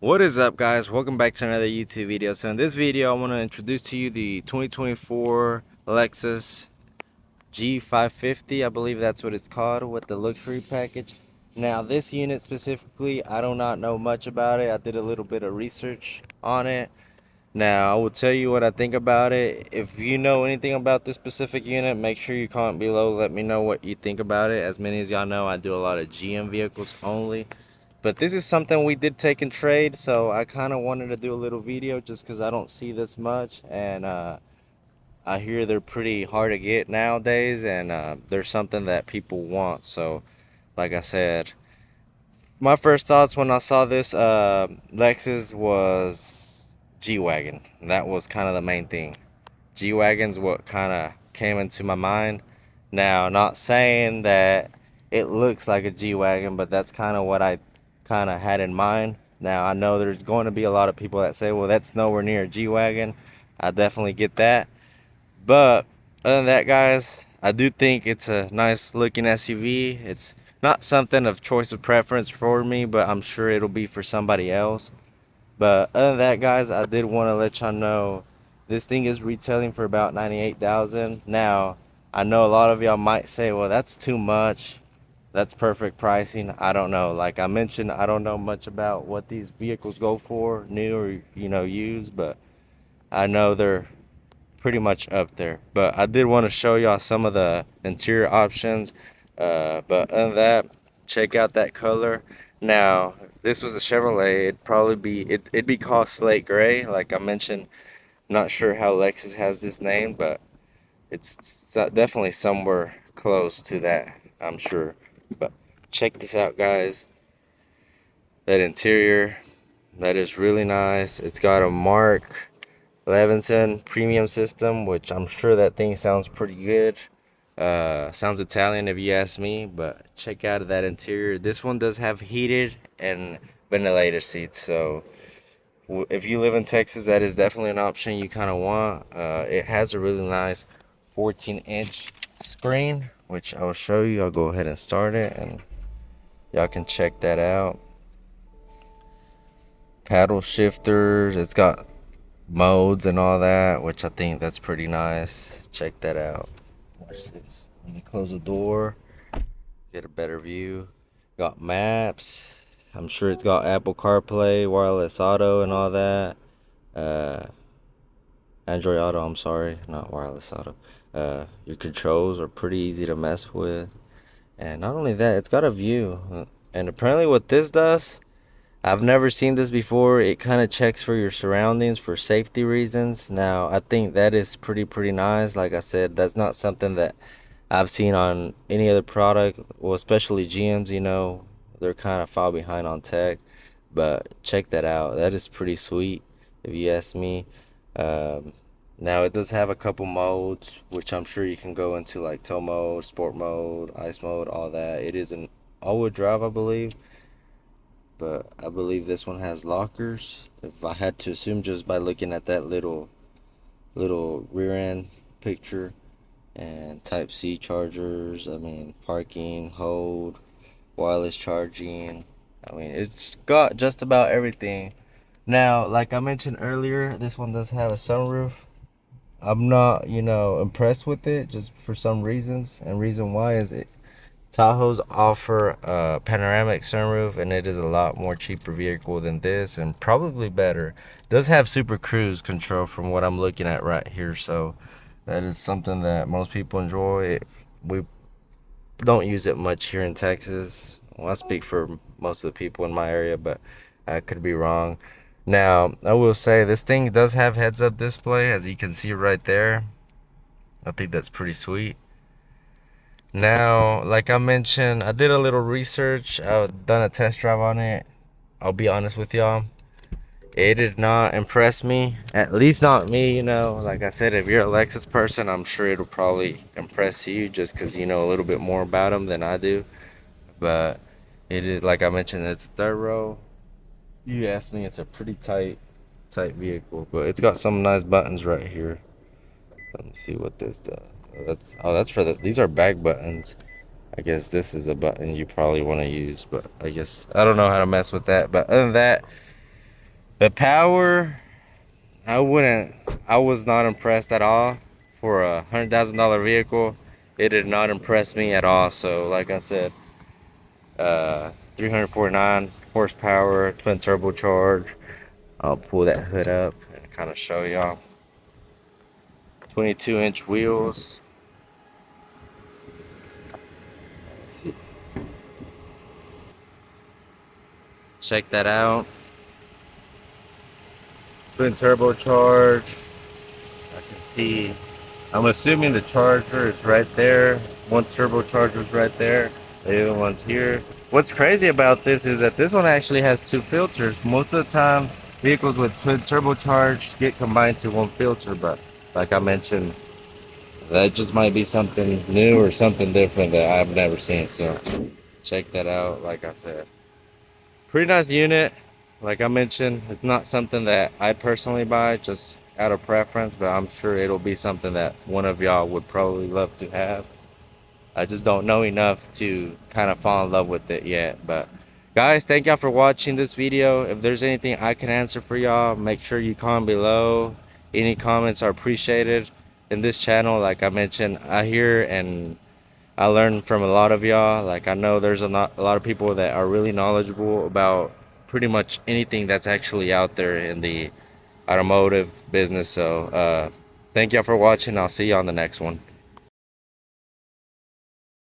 What is up, guys? Welcome back to another YouTube video. So in this video I want to introduce to you the 2024 Lexus G550. I believe that's what it's called, with the luxury package. Now this unit specifically, I do not know much about it. I did a little bit of research on it. Now I will tell you what I think about it. If you know anything about this specific unit, make sure you comment below. Let me know what you think about it. As many as y'all know, I do a lot of GM vehicles only. But this is something we did take in trade, so I kind of wanted to do a little video just because I don't see this much. And I hear they're pretty hard to get nowadays, and they're something that people want. So like I said, my first thoughts when I saw this Lexus was G-Wagon. That was kind of the main thing. G-Wagon's what kind of came into my mind. Now, not saying that it looks like a G-Wagon, but that's kind of what I kind of had in mind. Now, I know there's going to be a lot of people that say, well, that's nowhere near a G-Wagon. I definitely get that. But other than that, guys, I do think it's a nice looking SUV. It's not something of choice of preference for me, but I'm sure it'll be for somebody else. But other than that, guys, I did want to let y'all know this thing is retailing for about $98,000. Now, I know a lot of y'all might say, well, that's too much. That's perfect pricing. I don't know. Like I mentioned, I don't know much about what these vehicles go for, new or used, but I know they're pretty much up there. But I did want to show y'all some of the interior options. But other than that, check out that color. Now, if this was a Chevrolet, it'd be called slate gray. Like I mentioned, not sure how Lexus has this name, but it's definitely somewhere close to that, I'm sure. But check this out, guys. That interior, that is really nice. It's got a Mark Levinson premium system, which I'm sure that thing sounds pretty good. Sounds Italian if you ask me, but check out that interior. This one does have heated and ventilated seats, so if you live in Texas, that is definitely an option you kind of want. It has a really nice 14-inch screen, which I will show you. I'll go ahead and start it, and y'all can check that out. Paddle shifters. It's got modes and all that, which I think that's pretty nice. Check that out. Watch this. Let me close the door, get a better view. Got maps. I'm sure it's got Apple CarPlay, wireless auto, and all that. uh Android Auto, I'm sorry, not wireless auto. Your controls are pretty easy to mess with. And not only that, it's got a view. And apparently what this does, I've never seen this before. It kind of checks for your surroundings for safety reasons. Now, I think that is pretty nice. Like I said, that's not something that I've seen on any other product. Well, especially GMs, they're kind of far behind on tech. But check that out. That is pretty sweet, if you ask me. Um, Now, it does have a couple modes, which I'm sure you can go into, like tow mode, sport mode, ice mode, all that. It is an all-wheel drive, I believe. But I believe this one has lockers. If I had to assume just by looking at that little rear end picture, and type C chargers, I mean parking, hold, wireless charging. I mean, it's got just about everything. Now, like I mentioned earlier, this one does have a sunroof. I'm not, impressed with it just for some reasons. And reason why is Tahoes offer a panoramic sunroof, and it is a lot more cheaper vehicle than this, and probably better. It does have super cruise control from what I'm looking at right here, so that is something that most people enjoy. We don't use it much here in Texas. Well, I speak for most of the people in my area, but I could be wrong. Now, I will say this thing does have heads-up display, as you can see right there. I think that's pretty sweet. Now, like I mentioned, I did a little research. I've done a test drive on it. I'll be honest with y'all. It did not impress me. At least not me, Like I said, if you're a Lexus person, I'm sure it'll probably impress you just because you know a little bit more about them than I do. But it is, like I mentioned, it's a third row. You asked me, it's a pretty tight vehicle, but it's got some nice buttons right here. Let me see what this does. That's for these are back buttons. I guess this is a button you probably want to use, but I guess I don't know how to mess with that. But other than that, The power, I wouldn't. I was not impressed at all for a $100,000 vehicle. It did not impress me at all. So, like I said, 349 horsepower, twin turbocharge. I'll pull that hood up and kind of show y'all. 22-inch wheels. Check that out. Twin turbocharge. I can see. I'm assuming the charger is right there. One turbocharger is right there. The other one's here. What's crazy about this is that this one actually has two filters. Most of the time, vehicles with twin turbocharged get combined to one filter, but like I mentioned, that just might be something new or something different that I've never seen. So check that out. Like I said, pretty nice unit. Like I mentioned, it's not something that I personally buy just out of preference, but I'm sure it'll be something that one of y'all would probably love to have. I just don't know enough to kind of fall in love with it yet. But guys, thank y'all for watching this video. If there's anything I can answer for y'all, make sure you comment below. Any comments are appreciated. In this channel, like I mentioned, I hear and I learn from a lot of y'all. Like I know there's a lot of people that are really knowledgeable about pretty much anything that's actually out there in the automotive business. So thank y'all for watching. I'll see you on the next one.